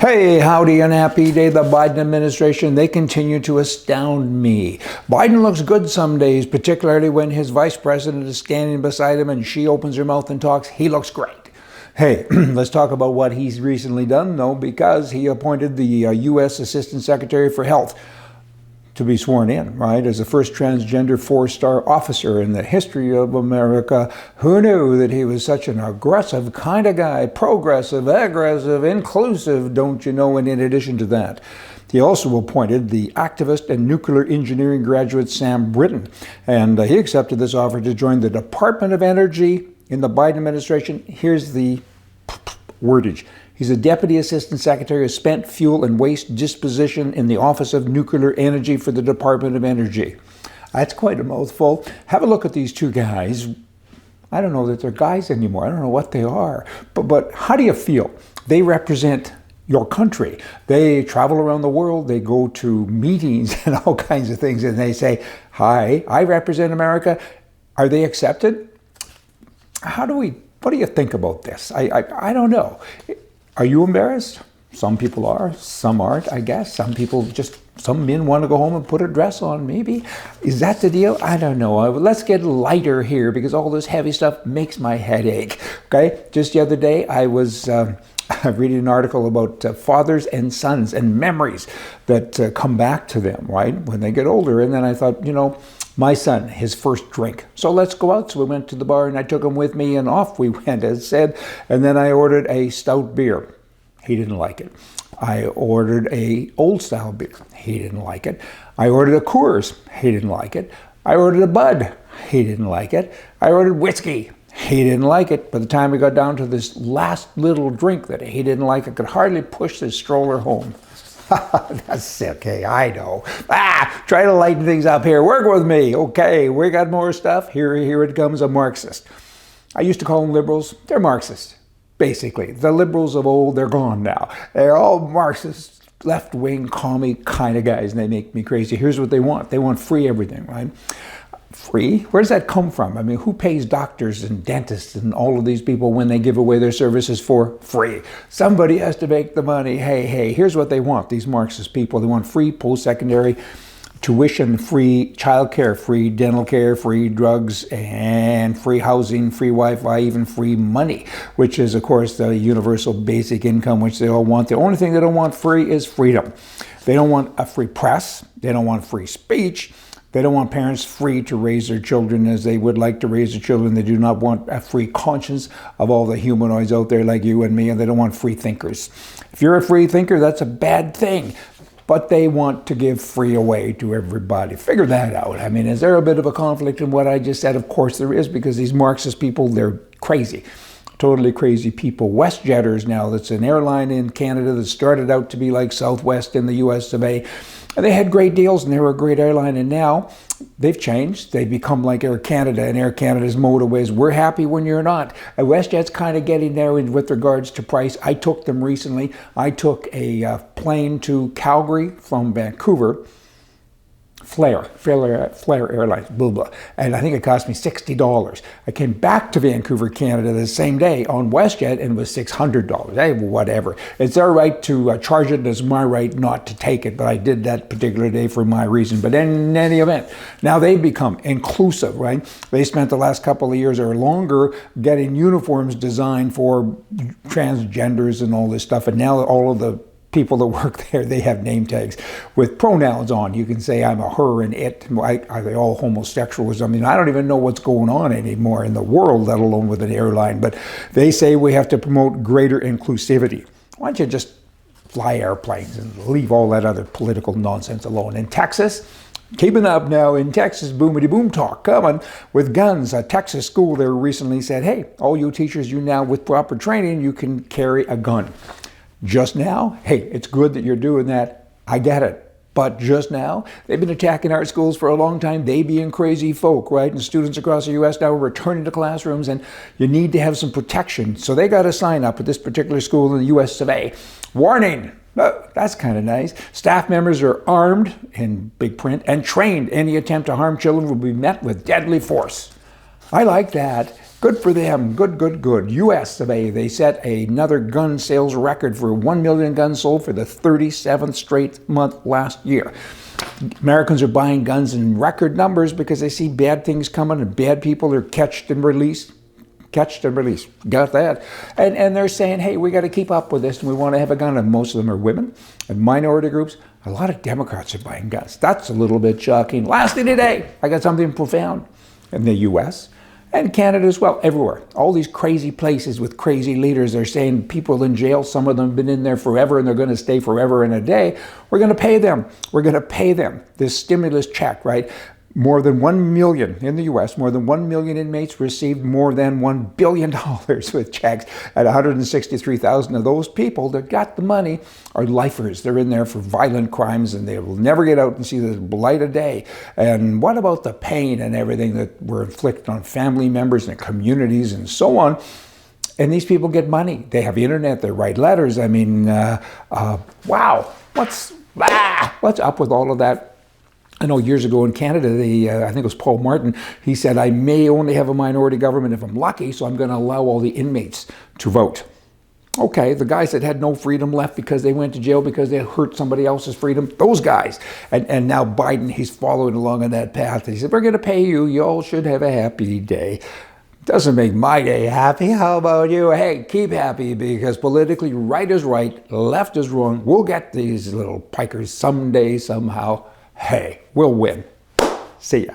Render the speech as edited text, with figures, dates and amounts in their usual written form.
Hey, howdy and happy day. The Biden administration, they continue to astound me. Biden looks good some days, particularly when his vice president is standing beside him and she opens her mouth and talks. He looks great. Hey, let's talk about what he's recently done, though, because he appointed the U.S. Assistant Secretary for Health to be sworn in, right, as the first transgender four-star officer in the history of America. Who knew that he was such an aggressive kind of guy, progressive, aggressive, inclusive, don't you know, and in addition to that, he also appointed the activist and nuclear engineering graduate Sam Brinton, and he accepted this offer to join the Department of Energy in the Biden administration. Here's the wordage. He's a Deputy Assistant Secretary of Spent Fuel and Waste Disposition in the Office of Nuclear Energy for the Department of Energy. That's quite a mouthful. Have a look at these two guys. I don't know that they're guys anymore. I don't know what they are. But how do you feel? They represent your country. They travel around the world. They go to meetings and all kinds of things, and they say, "Hi, I represent America." Are they accepted? What do you think about this? I don't know. Are you embarrassed? Some people are, some aren't, I guess. Some men want to go home and put a dress on, maybe. Is that the deal? I don't know. Let's get lighter here because all this heavy stuff makes my head ache. Okay? Just the other day, I was reading an article about fathers and sons and memories that come back to them, right, when they get older. And then I thought, my son, his first drink. So let's go out. So we went to the bar and I took him with me and off we went, as said. And then I ordered a stout beer. He didn't like it. I ordered a old style beer. He didn't like it. I ordered a Coors. He didn't like it. I ordered a Bud. He didn't like it. I ordered whiskey. He didn't like it. By the time we got down to this last little drink that he didn't like, I could hardly push the stroller home. That's okay, I know. Try to lighten things up here. Work with me. Okay, we got more stuff. Here it comes, a Marxist. I used to call them liberals. They're Marxists, basically. The liberals of old, they're gone now. They're all Marxists, left-wing, commie kind of guys, and they make me crazy. Here's what they want. They want free everything, right? Free? Where does that come from? I mean, who pays doctors and dentists and all of these people when they give away their services for free? Somebody has to make the money. Hey, here's what they want, these Marxist people. They want free post-secondary tuition, free childcare, free dental care, free drugs, and free housing, free Wi-Fi, even free money, which is, of course, the universal basic income, which they all want. The only thing they don't want free is freedom. They don't want a free press. They don't want free speech. They don't want parents free to raise their children as they would like to raise their children. They do not want a free conscience of all the humanoids out there like you and me, and they don't want free thinkers. If you're a free thinker, that's a bad thing. But they want to give free away to everybody. Figure that out. I mean, is there a bit of a conflict in what I just said? Of course there is, because these Marxist people, they're crazy. Totally crazy people. WestJetters now, that's an airline in Canada that started out to be like Southwest in the US of A. And they had great deals and they were a great airline, and now they've changed. They've become like Air Canada, and Air Canada's motto is, we're happy when you're not. And WestJet's kind of getting there with regards to price. I took them recently. I took a plane to Calgary from Vancouver, Flair Airlines, blah, blah. And I think it cost me $60. I came back to Vancouver, Canada the same day on WestJet, and it was $600. Hey, whatever. It's their right to charge it. It's my right not to take it, but I did that particular day for my reason. But in any event, now they've become inclusive, right? They spent the last couple of years or longer getting uniforms designed for transgenders and all this stuff, and now all of the people that work there, they have name tags with pronouns on. You can say I'm a her and it. Are they all homosexuals? I mean, I don't even know what's going on anymore in the world, let alone with an airline. But they say we have to promote greater inclusivity. Why don't you just fly airplanes and leave all that other political nonsense alone? In Texas, keeping up now in Texas, boomity boom talk coming with guns. A Texas school there recently said, hey, all you teachers, you now with proper training, you can carry a gun. Just now, hey, it's good that you're doing that. I get it. But just now, they've been attacking our schools for a long time. They being crazy folk, right? And students across the U.S. now are returning to classrooms, and you need to have some protection. So they got a sign up at this particular school in the U.S. of A. Warning. Oh, that's kind of nice. Staff members are armed, in big print, and trained. Any attempt to harm children will be met with deadly force. I like that. Good for them. Good, good, good. U.S. of A. They set another gun sales record for 1 million guns sold for the 37th straight month last year. Americans are buying guns in record numbers because they see bad things coming and bad people are catched and released. Catched and released. Got that? And they're saying, hey, we got to keep up with this and we want to have a gun. And most of them are women and minority groups. A lot of Democrats are buying guns. That's a little bit shocking. Lastly today, I got something profound in the U.S. and Canada as well, everywhere. All these crazy places with crazy leaders are saying people in jail, some of them have been in there forever and they're going to stay forever and a day. We're going to pay them. We're going to pay them this stimulus check, right? More than 1 million in the U.S., more than 1 million inmates received more than $1 billion with checks. At 163,000 of those people that got the money are lifers. They're in there for violent crimes and they will never get out and see the light of day. And what about the pain and everything that were inflicted on family members and communities and so on? And these people get money. They have internet, they write letters. I mean, wow, what's up with all of that? I know years ago in Canada, I think it was Paul Martin, he said, I may only have a minority government if I'm lucky, so I'm going to allow all the inmates to vote. Okay, the guys that had no freedom left because they went to jail because they hurt somebody else's freedom, those guys. And now Biden, he's following along on that path. He said, we're going to pay you. You all should have a happy day. Doesn't make my day happy. How about you? Hey, keep happy because politically right is right, left is wrong. We'll get these little pikers someday, somehow. Hey, we'll win. See ya.